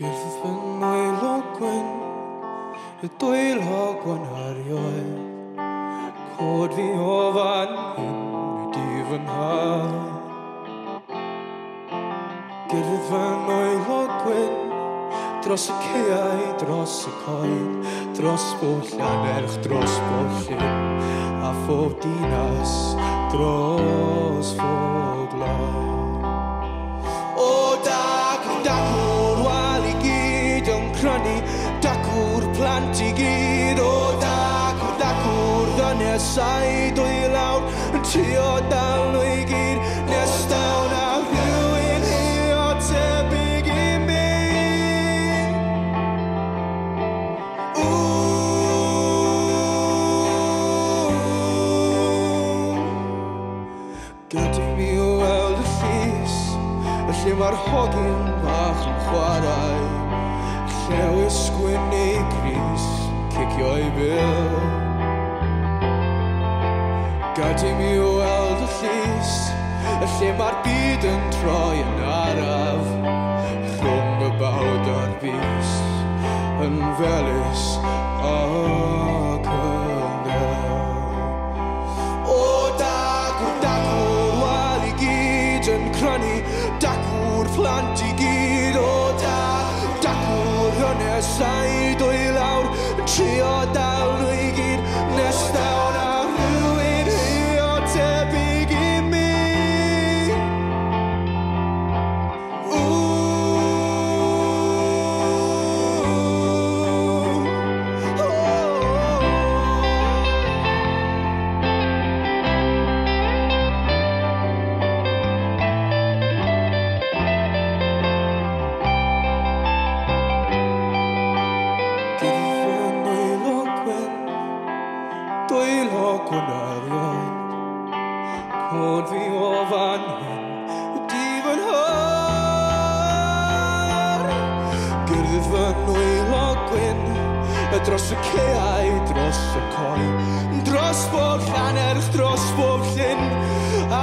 Gyrdd fy nwylo gwyn, y dwylo gwan arioed. Cod fi o fan hyn, y difynhad. Gyrdd fy nwylo gwyn, dros y caeau, dros y coed, dros bob llanerch, dros bob llyn, a phob dinas, dros phob gwlad. Dacwr wal I gyd yn prynu, dacwr plant I gyd. O dacwr ddynesau dwy lawr, yn trio dal nhw I gyd. Nes daw na rhywun hi o tebyg I mi. Gadi mi weld y llys, lle mae'r hogyn bach yn chwarae, llewis gwyn neu gris, cicio I bil. Gadi mi weld y llys, lle mae'r byd yn troi yn araf, rhwng y bawd a'r bys, yn felys ac yn ddew. O dacwr wal I gyd yn crynu, dacwr plant I gyd. O dacwr ddynesau dwy lawr, yn trio dal nhw I gyd. Nes daw na rhywun hi o tebyg I mi. Dwylo gwan arioed, cod fi o fan hyn, y difynhad. Gyrdd fy nwylo gwyn, dros y caeau, dros y coed, dros bob llanerch, dros bob llyn, a